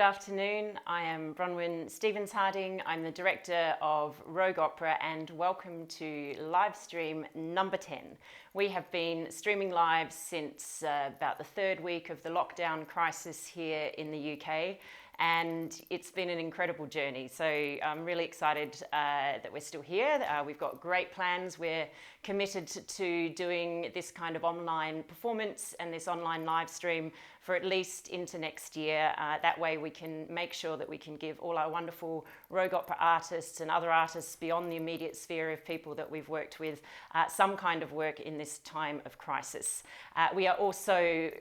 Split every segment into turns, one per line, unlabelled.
afternoon. I am Bronwyn Stevens-Harding. I'm the Director of Rogue Opera, and welcome to Livestream number 10. We have been streaming live since about the third week of the lockdown crisis here in the UK, and it's been an incredible journey. So I'm really excited that we're still here. We've got great plans. We're committed to doing this kind of online performance and this online live stream for at least into next year. That way we can make sure that we can give all our wonderful Rogue Opera artists and other artists beyond the immediate sphere of people that we've worked with some kind of work in this time of crisis. We are also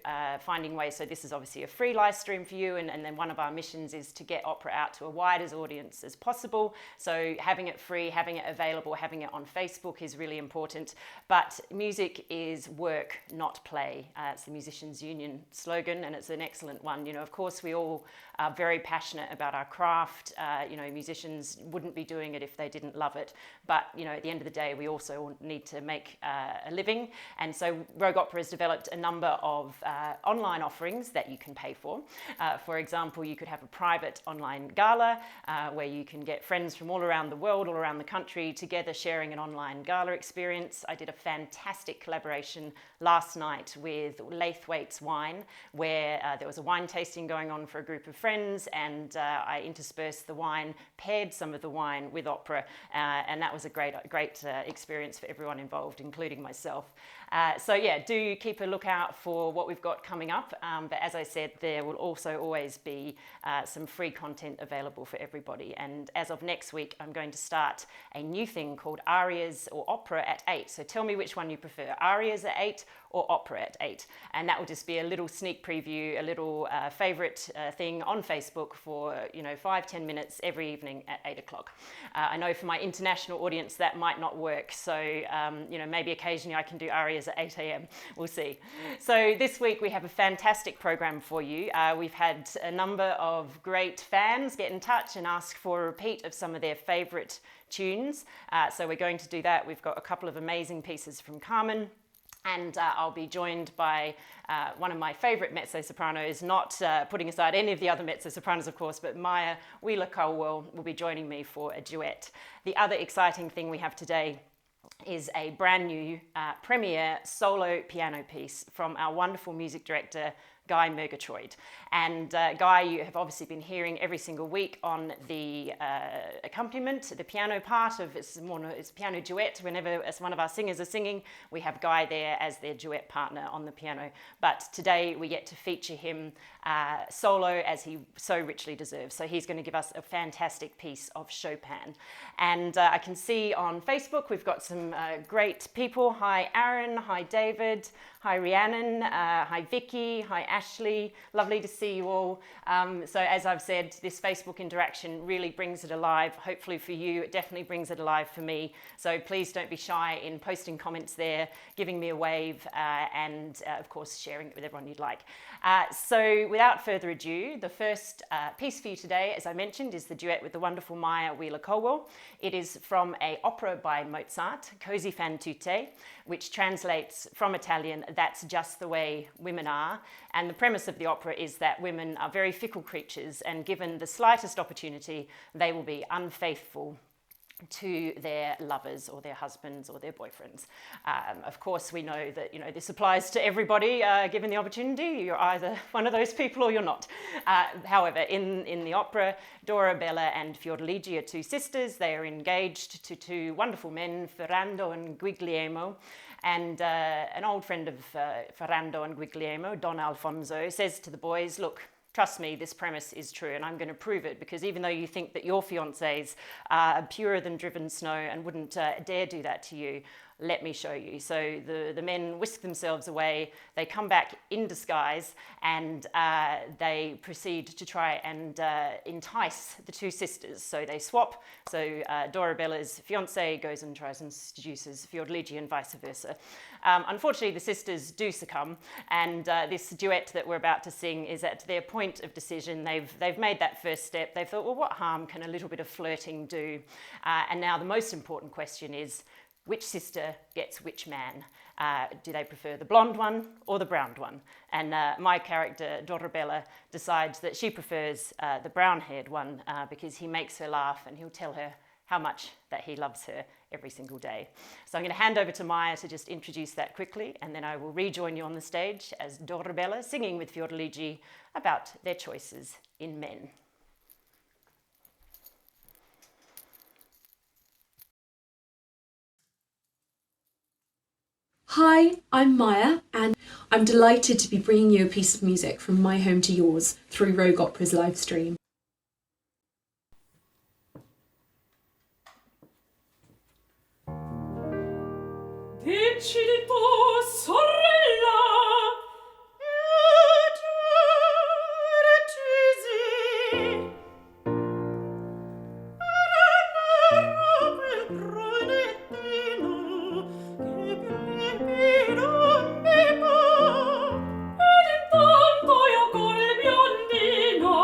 finding ways, so this is obviously a free live stream for you, and then one of our missions is to get opera out to a widest audience as possible. So having it free, having it available, having it on Facebook is really important. But music is work, not play. It's the Musicians Union slogan, and it's an excellent one. You know, of course, we all are very passionate about our craft. You know, musicians wouldn't be doing it if they didn't love it. But, you know, at the end of the day, we also need to make a living. And so Rogue Opera has developed a number of online offerings that you can pay for. For example, you could have a private online gala where you can get friends from all around the world, all around the country, together sharing an online gala experience. I did a fantastic collaboration last night with Laithwaite's Wine, where there was a wine tasting going on for a group of friends, and I interspersed the wine, paired some of the wine with opera, and that was a great experience for everyone involved, including myself. So yeah, do keep a lookout for what we've got coming up, but as I said, there will also always be some free content available for everybody. And as of next week, I'm going to start a new thing called Arias or Opera at 8. So tell me which one you prefer, Arias at 8 or Opera at 8. And that will just be a little sneak preview, a little favorite thing on Facebook for, you know, 5-10 minutes every evening at 8 o'clock. I know for my international audience that might not work, so you know, maybe occasionally I can do Arias at 8 a.m. We'll see. So this week we have a fantastic program for you. We've had a number of great fans get in touch and ask for a repeat of some of their favorite tunes. So we're going to do that. We've got a couple of amazing pieces from Carmen. And I'll be joined by one of my favourite mezzo-sopranos, not putting aside any of the other mezzo-sopranos, of course, but Maya Wheeler-Colwell will be joining me for a duet. The other exciting thing we have today is a brand new premiere solo piano piece from our wonderful music director, Guy Murgatroyd. And Guy, you have obviously been hearing every single week on the accompaniment, the piano part of it's piano duet. Whenever as one of our singers are singing, we have Guy there as their duet partner on the piano. But today we get to feature him solo, as he so richly deserves. So he's going to give us a fantastic piece of Chopin. And I can see on Facebook we've got some great people. Hi Aaron, hi David, hi Rhiannon, hi Vicky, hi Ashley. Lovely to see you all. So as I've said, this Facebook interaction really brings it alive. Hopefully for you, it definitely brings it alive for me. So please don't be shy in posting comments there, giving me a wave, and of course sharing it with everyone you'd like. So without further ado, the first piece for you today, as I mentioned, is the duet with the wonderful Maya Wheeler-Colwell. It is from an opera by Mozart, Così fan tutte, which translates from Italian, "That's just the way women are." And the premise of the opera is that women are very fickle creatures, and given the slightest opportunity, they will be unfaithful to their lovers or their husbands or their boyfriends. Of course, we know that, you know, this applies to everybody given the opportunity. You're either one of those people or you're not. However, in the opera, Dorabella and Fiordiligi are two sisters. They are engaged to two wonderful men, Ferrando and Guglielmo. And an old friend of Ferrando and Guglielmo, Don Alfonso, says to the boys, look, trust me, this premise is true, and I'm going to prove it, because even though you think that your fiancés are purer than driven snow and wouldn't dare do that to you, let me show you. So the men whisk themselves away, they come back in disguise, and they proceed to try and entice the two sisters. So they swap, so Dorabella's fiancé goes and tries and seduces Fiordiligi and vice versa. Unfortunately, the sisters do succumb, and this duet that we're about to sing is at their point of decision. They've made that first step. They've thought, well, what harm can a little bit of flirting do? And now the most important question is, which sister gets which man? Do they prefer the blonde one or the brown one? And my character, Dorabella, decides that she prefers the brown-haired one because he makes her laugh and he'll tell her how much that he loves her every single day. So I'm going to hand over to Maya to just introduce that quickly, and then I will rejoin you on the stage as Dorabella singing with Fiordiligi about their choices in men.
Hi, I'm Maya, and I'm delighted to be bringing you a piece of music from my home to yours through Rogue Opera's live stream.
Decidi tu, sorella, decisi. Quel brunettino che più non mi può. Ed intanto io col biondino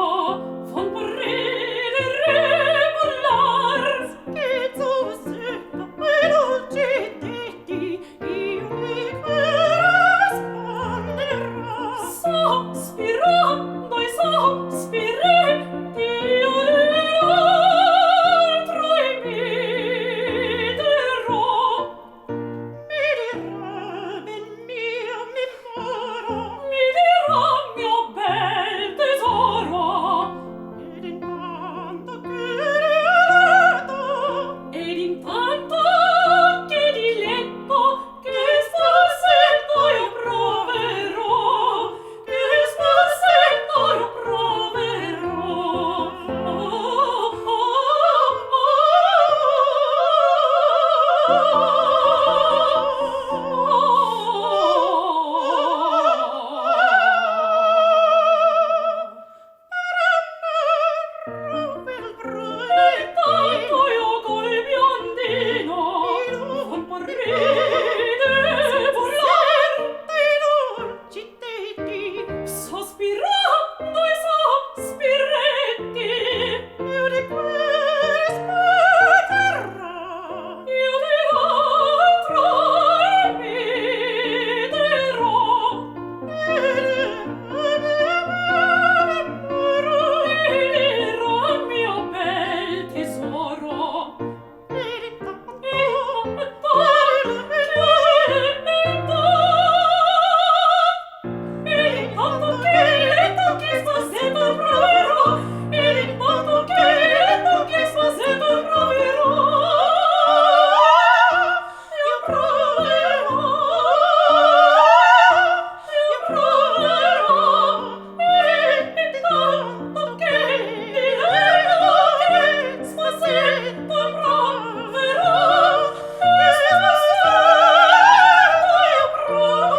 fan correre regolar. Schizzo secca e dolce detti, io mi corrisponderò. Sospirando e sospiretti io l'altro imiterò. Mi dirà, ben mio, mi moro, mi dirà, mio bel tesoro. Ed intanto che diletto, che spasetto io proverò, che spasetto io proverò. Intanto io col biondino fan parrire volar dei dolci tetti, sospirando e sospiretti, io di quel spetterò, io di l'altro imiterò. Era mio bel tesoro. Ed intanto che spasetto proverò, ed intanto che spasetto proverò, io proverò, ed intanto che spasetto proverò, che spasetto io proverò,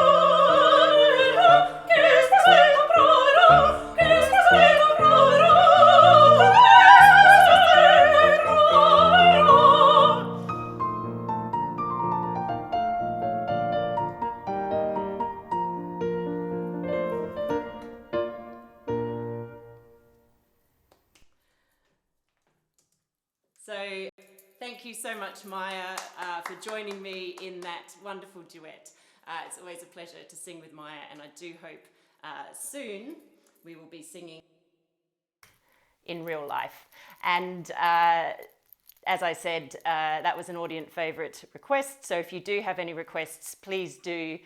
che spasetto proverò, che spasetto proverò, che spasetto proverò.
So thank you so much, Maya, for joining me in that wonderful duet. It's always a pleasure to sing with Maya, and I do hope soon we will be singing in real life. And as I said, that was an audience favourite request. So if you do have any requests, please do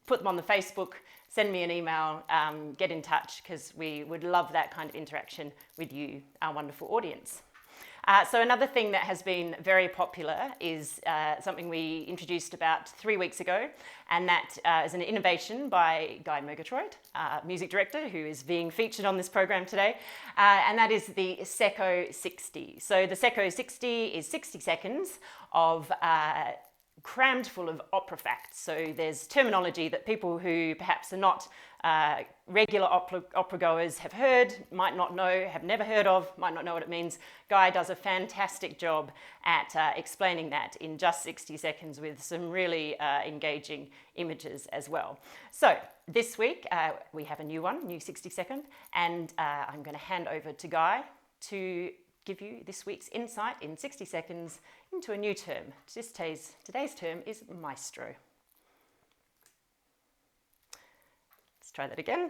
put them on the Facebook, send me an email, get in touch, because we would love that kind of interaction with you, our wonderful audience. So another thing that has been very popular is something we introduced about 3 weeks ago, and that is an innovation by Guy Murgatroyd, music director, who is being featured on this program today, and that is the Secco 60. So the Secco 60 is 60 seconds of crammed full of opera facts. So there's terminology that people who perhaps are not regular opera goers have heard, might not know, have never heard of, might not know what it means. Guy does a fantastic job at explaining that in just 60 seconds with some really engaging images as well. So this week we have a new one, new 60 second, and I'm going to hand over to Guy to give you this week's insight in 60 seconds into a new term. Today's term is maestro. Let's try that again.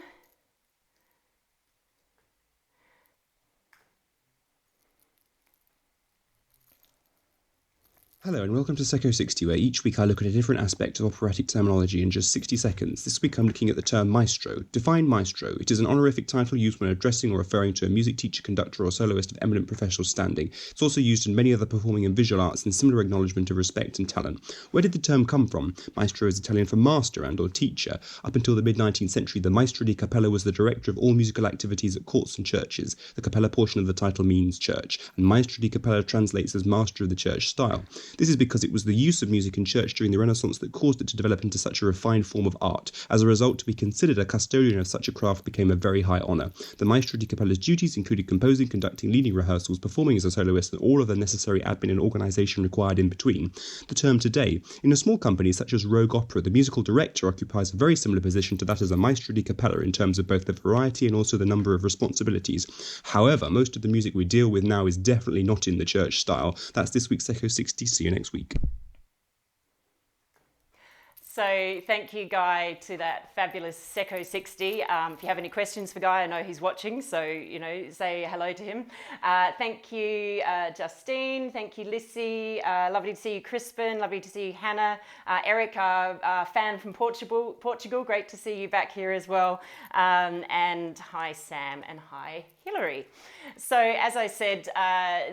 Hello and welcome to Seco 60, where each week I look at a different aspect of operatic terminology in just 60 seconds. This week I'm looking at the term maestro. Define maestro. It is an honorific title used when addressing or referring to a music teacher, conductor or soloist of eminent professional standing. It's also used in many other performing and visual arts in similar acknowledgement of respect and talent. Where did the term come from? Maestro is Italian for master and or teacher. Up until the mid-19th century, the maestro di cappella was the director of all musical activities at courts and churches. The cappella portion of the title means church, and maestro di cappella translates as master of the church style. This is because it was the use of music in church during the Renaissance that caused it to develop into such a refined form of art. As a result, to be considered a custodian of such a craft became a very high honour. The maestro di cappella's duties included composing, conducting, leading rehearsals, performing as a soloist, and all of the necessary admin and organisation required in between. The term today, in a small company such as Rogue Opera, the musical director occupies a very similar position to that as a maestro di cappella in terms of both the variety and also the number of responsibilities. However, most of the music we deal with now is definitely not in the church style. That's this week's Seco 60. See you next week.
So thank you, Guy, to that fabulous Seco 60. If you have any questions for Guy, I know he's watching, so, say hello to him. Thank you, Justine. Thank you, Lissy. Lovely to see you, Crispin. Lovely to see you, Hannah. Eric, our fan from Portugal. Great to see you back here as well. And hi, Sam, and hi, Hilary. So as I said,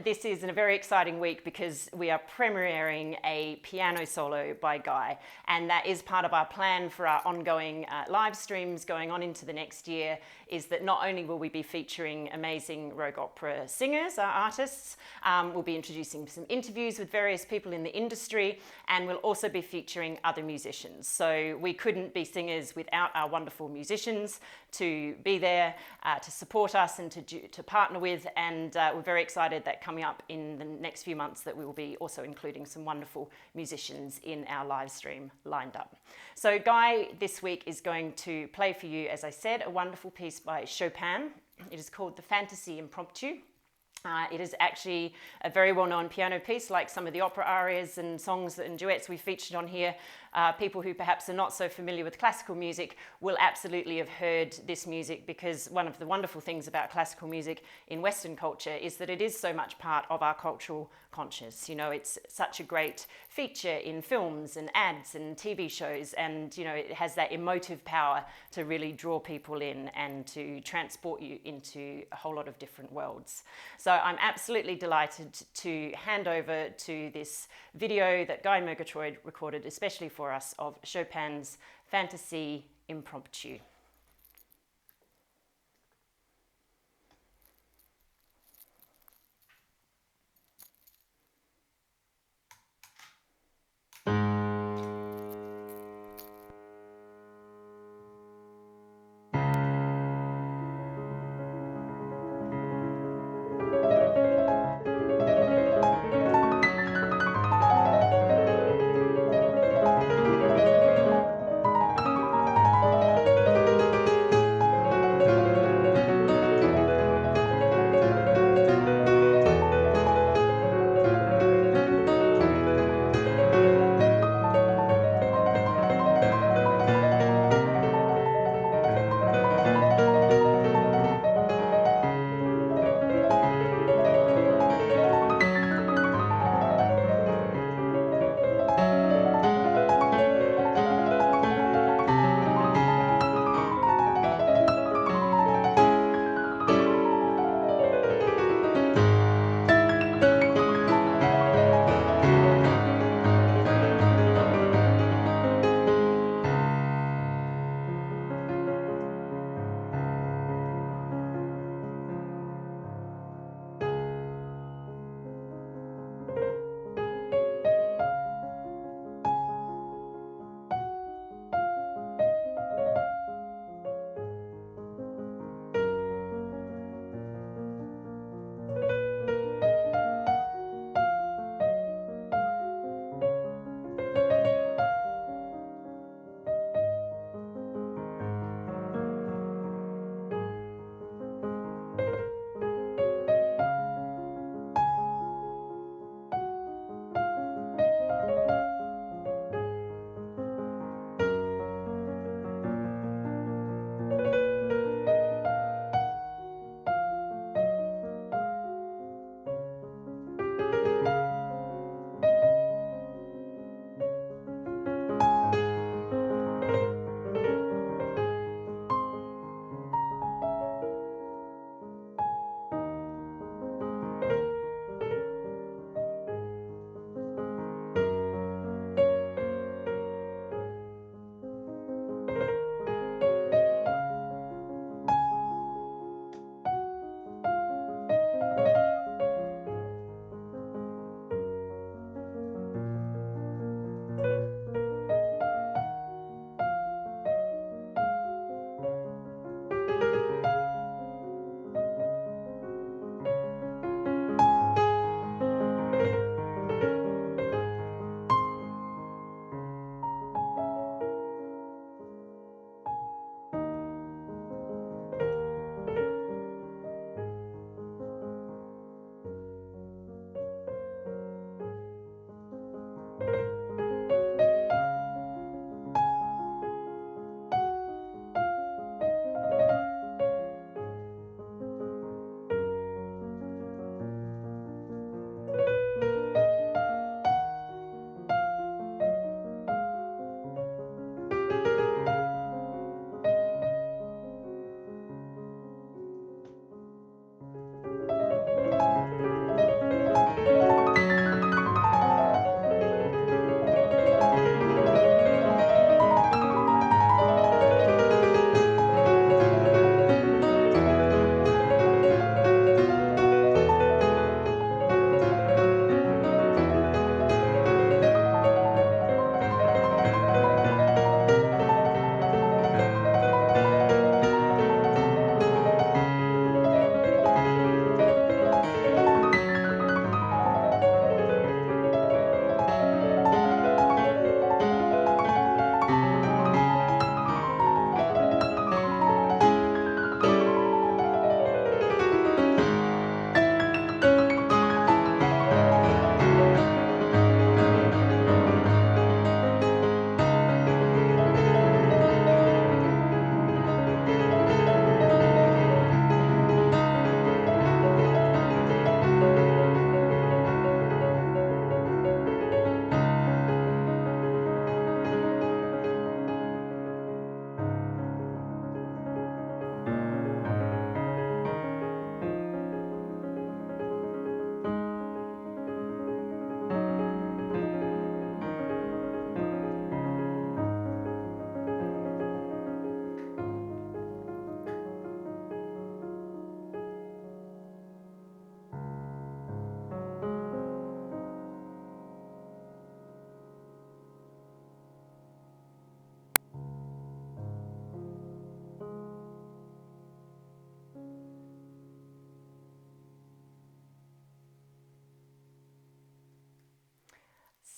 this is a very exciting week because we are premiering a piano solo by Guy, and that is part of our plan for our ongoing live streams going on into the next year, is that not only will we be featuring amazing Rogue Opera singers, our artists, we'll be introducing some interviews with various people in the industry, and we'll also be featuring other musicians. So we couldn't be singers without our wonderful musicians to be there to support us and to partner with, and we're very excited that coming up in the next few months that we will be also including some wonderful musicians in our live stream lined up. So Guy this week is going to play for you, as I said, a wonderful piece by Chopin. It is called the Fantasy Impromptu. It is actually a very well-known piano piece, like some of the opera arias and songs and duets we featured on here. People who perhaps are not so familiar with classical music will absolutely have heard this music, because one of the wonderful things about classical music in Western culture is that it is so much part of our cultural conscious. It's such a great feature in films and ads and TV shows, and it has that emotive power to really draw people in and to transport you into a whole lot of different worlds. So I'm absolutely delighted to hand over to this video that Guy Murgatroyd recorded especially for us of Chopin's Fantasy Impromptu.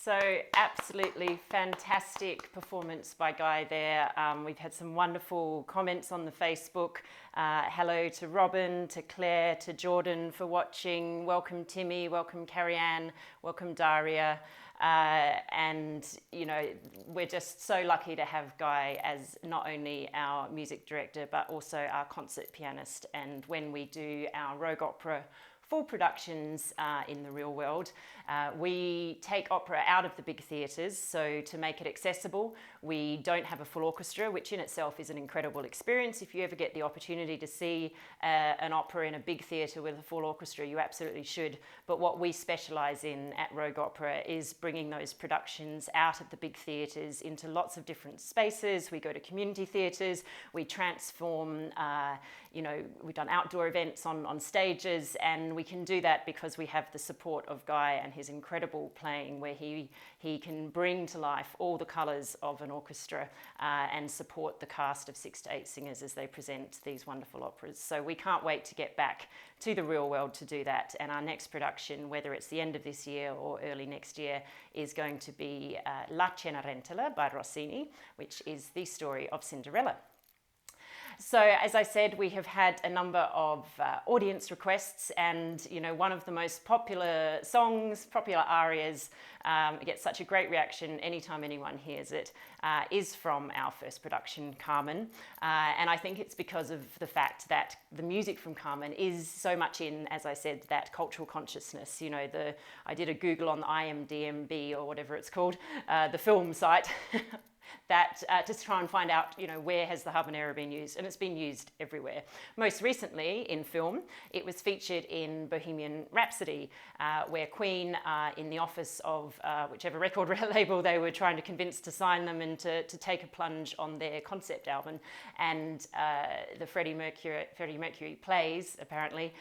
So absolutely fantastic performance by Guy there. We've had some wonderful comments on the Facebook. Hello to Robin, to Claire, to Jordan for watching. Welcome Timmy, welcome Carrie-Anne, welcome Daria. And you know, we're just so lucky to have Guy as not only our music director but also our concert pianist. And when we do our Rogue Opera full productions in the real world, we take opera out of the big theatres, so to make it accessible, we don't have a full orchestra, which in itself is an incredible experience. If you ever get the opportunity to see an opera in a big theatre with a full orchestra, you absolutely should. But what we specialise in at Rogue Opera is bringing those productions out of the big theatres into lots of different spaces. We go to community theatres, we transform, you know, we've done outdoor events on stages, and we can do that because we have the support of Guy and his incredible playing, where he can bring to life all the colours of an orchestra and support the cast of 6 to 8 singers as they present these wonderful operas. So we can't wait to get back to the real world to do that. And our next production, whether it's the end of this year or early next year, is going to be La Cenerentola by Rossini, which is the story of Cinderella. So as I said, we have had a number of audience requests, and you know, one of the most popular songs, popular arias, gets such a great reaction anytime anyone hears it, is from our first production, Carmen. And I think it's because of the fact that the music from Carmen is so much in, as I said, that cultural consciousness. You know, I did a Google on the IMDb or whatever it's called, the film site. That just try and find out, you know, where has the habanera been used, and it's been used everywhere. Most recently in film, it was featured in Bohemian Rhapsody, where Queen, in the office of whichever record label they were trying to convince to sign them and to take a plunge on their concept album, and the Freddie Mercury plays, apparently,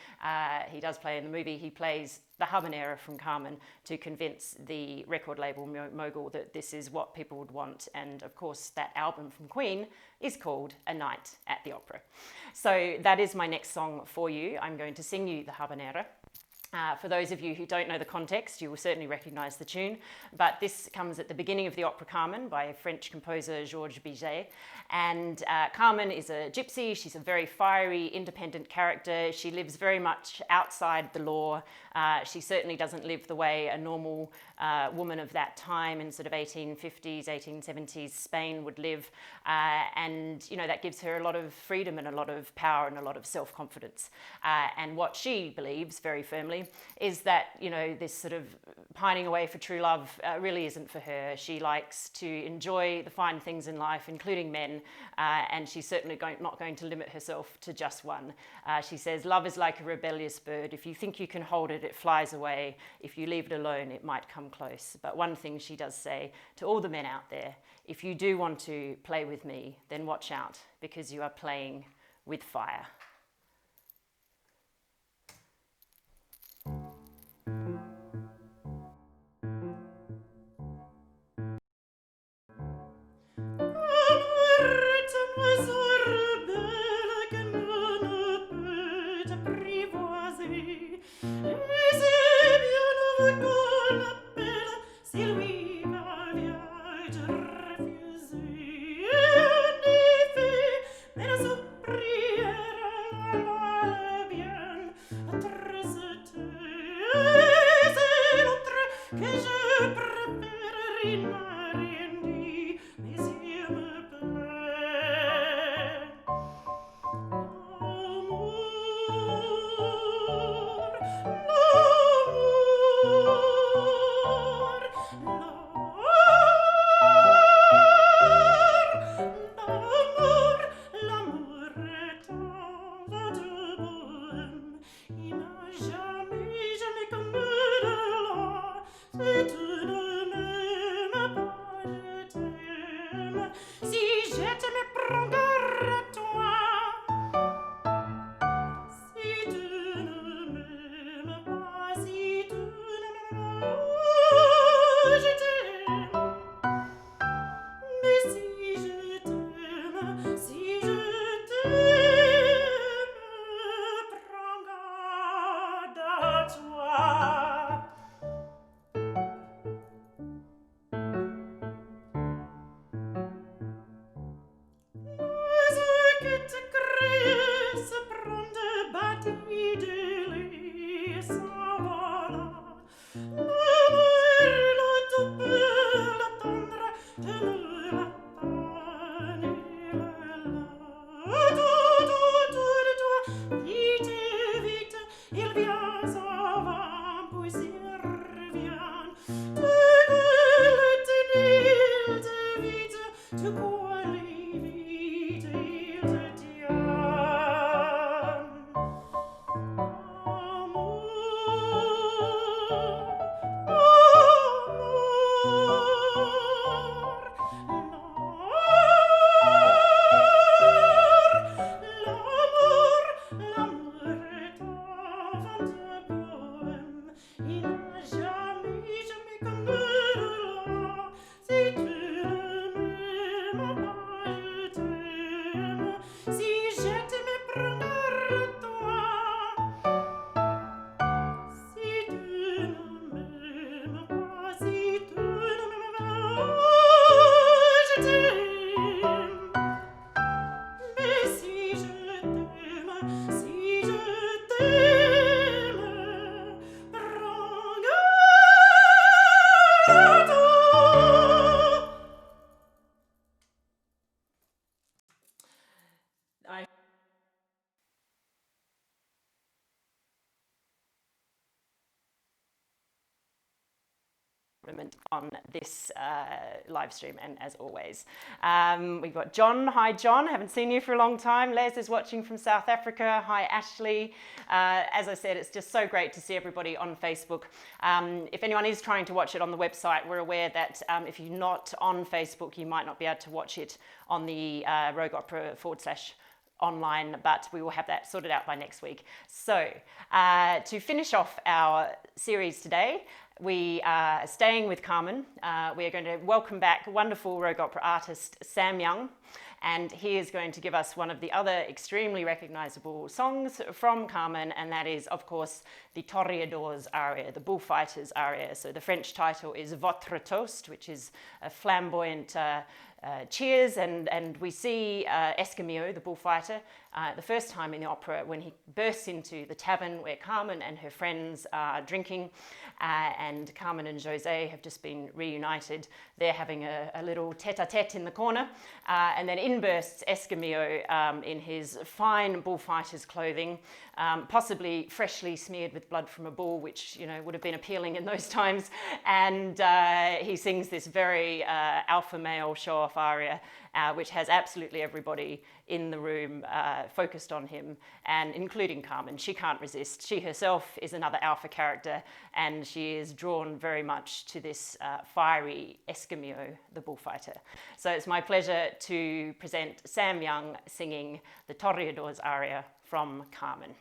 he does play in the movie, he plays the habanera from Carmen to convince the record label mogul that this is what people would want. And of course, that album from Queen is called A Night at the Opera. So that is my next song for you. I'm going to sing you the habanera. For those of you who don't know the context, you will certainly recognise the tune, but this comes at the beginning of the opera Carmen by French composer Georges Bizet. And Carmen is a gypsy. She's a very fiery, independent character. She lives very much outside the law. She certainly doesn't live the way a normal woman of that time in sort of 1850s, 1870s Spain would live. And, you know, that gives her a lot of freedom and a lot of power and a lot of self-confidence. And what she believes very firmly is that, you know, this sort of pining away for true love really isn't for her. She likes to enjoy the fine things in life, including men, and she's certainly not going to limit herself to just one. She says, love is like a rebellious bird. If you think you can hold it, it flies away. If you leave it alone, it might come close. But one thing she does say to all the men out there, if you do want to play with me, then watch out, because you are playing with fire.
Prière
on this live stream, and as always we've got John. Hi John, haven't seen you for a long time. Les is watching from South Africa. Hi Ashley. As I said, it's just so great to see everybody on Facebook. If anyone is trying to watch it on the website, we're aware that if you're not on Facebook, you might not be able to watch it on the Rogue Opera /online, but we will have that sorted out by next week. So to finish off our series today, we are staying with Carmen. We are going to welcome back wonderful Rogue Opera artist Sam Young, and he is going to give us one of the other extremely recognisable songs from Carmen, and that is, of course, the Toreadors aria, the bullfighters aria. So the French title is Votre Toast, which is a flamboyant cheers, and we see Escamillo, the bullfighter, the first time in the opera when he bursts into the tavern where Carmen and her friends are drinking, and Carmen and José have just been reunited. They're having a little tete-a-tete in the corner, and then in bursts Escamillo in his fine bullfighter's clothing, possibly freshly smeared with blood from a bull, which would have been appealing in those times, and he sings this very alpha male show-off aria, which has absolutely everybody in the room focused on him, and including Carmen. She can't resist. She herself is another alpha character, and she is drawn very much to this fiery Escamillo, the bullfighter. So it's my pleasure to present Sam Young singing the Toreadors aria from Carmen.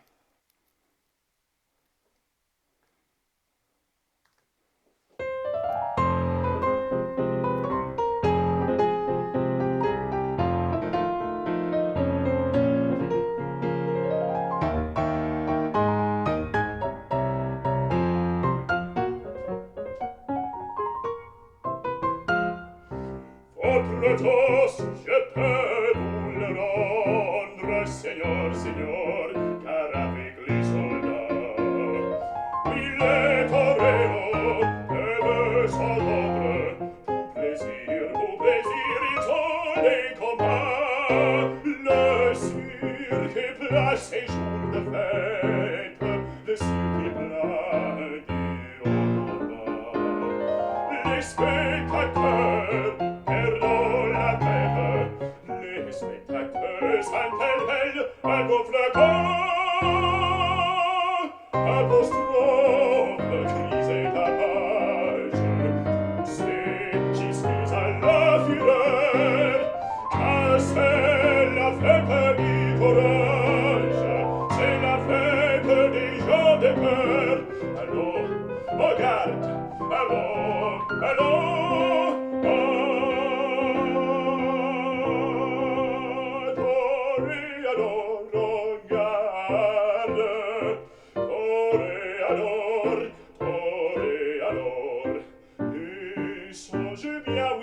Votre toast, je peux vous le rendre, Seigneur, Seigneur, car avec les soldats, oui, les toreros peuvent s'entendre. Pour plaisir, ils ont les combats. Le cirque est plat, ces jours de fête, le cirque est plat du combat. Les spectateurs perdent la tête, les spectateurs s'interpellent à gonfle corps. Apostrophe, cris et tapage, poussés jusqu'à la fureur, car c'est la fête du courage, c'est la fête des gens de cœur. Allons, regarde, allons, allons.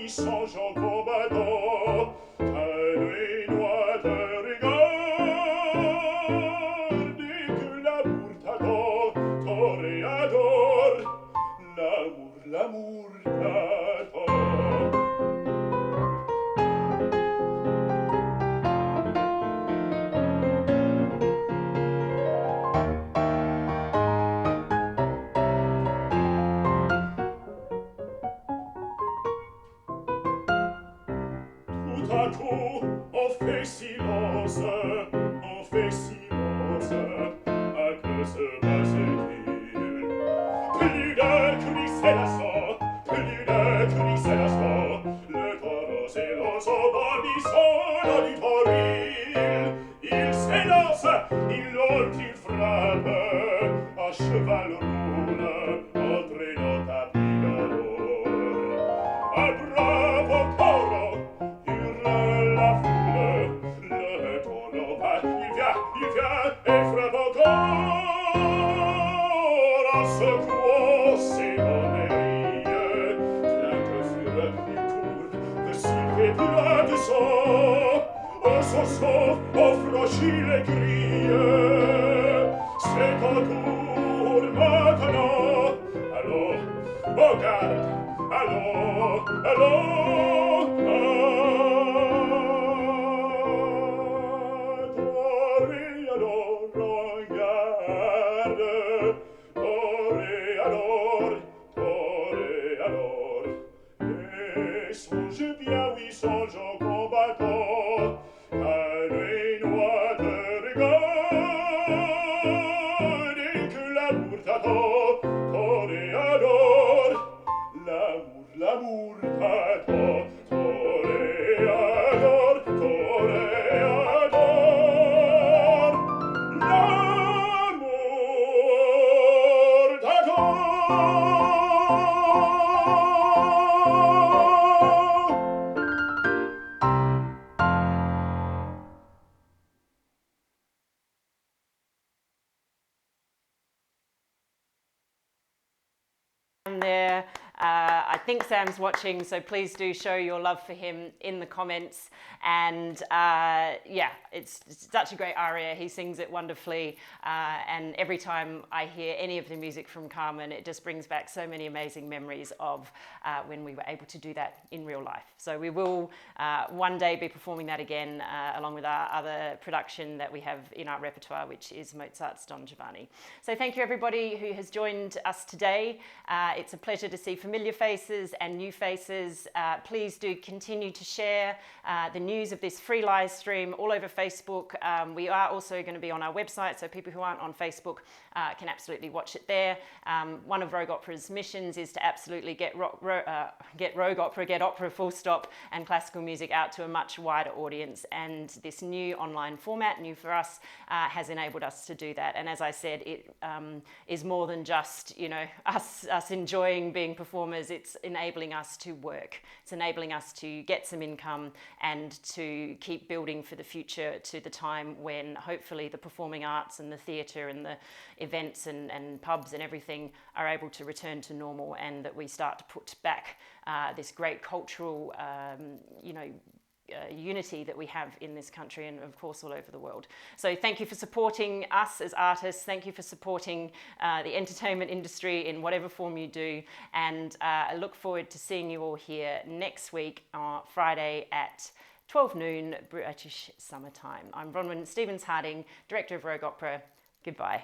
Songe en combattant, ta nuit noire te regarde, et que l'amour t'attend, l'amour t'attend. Tout à coup, on fait silence, on fait silence. À que se passe-t-il? Plus de cris s'élassant, plus de cris s'élassant. Le taureau s'élance au bondissant dans du toril. Il s'élance, il honte, il frappe, à cheval roule, entraînant à Pigador. Al bravo taureau, hurle la foule, le taureau va, il vient, et frappe encore, en secouant ses bonneries. Claque fureur, il court, de cire et plein de sang, au son sang, on franchit les grilles. C'est ton tour maintenant, allons, au garde, allons, allons, toréador, en garde, toréador, toréador. Et songe bien, oui, songe au combattant, calme et noix de regarde, et que l'amour t'attend, toréador. L'amour, l'amour t'attend, toréador, toréador. L'amour t'attend.
There. I think Sam's watching, so please do show your love for him in the comments. And yeah, it's such a great aria. He sings it wonderfully. And every time I hear any of the music from Carmen, it just brings back so many amazing memories of when we were able to do that in real life. So we will one day be performing that again, along with our other production that we have in our repertoire, which is Mozart's Don Giovanni. So thank you everybody who has joined us today. It's a pleasure to see familiar faces and new faces. Please do continue to share the news of this free live stream all over Facebook. We are also going to be on our website, so people who aren't on Facebook can absolutely watch it there. One of Rogue Opera's missions is to absolutely get Rogue Opera, get opera full stop, and classical music out to a much wider audience. And this new online format, new for us, has enabled us to do that. And as I said, it is more than just, you know, us enjoying being performers. It's enabling us to work. It's enabling us to get some income and to keep building for the future, to the time when hopefully the performing arts and the theatre and the events and pubs and everything are able to return to normal, and that we start to put back this great cultural, unity that we have in this country and of course all over the world. So thank you for supporting us as artists. Thank you for supporting the entertainment industry in whatever form you do. And I look forward to seeing you all here next week, Friday at 12 noon British summertime. I'm Bronwyn Stevens-Harding, Director of Rogue Opera. Goodbye.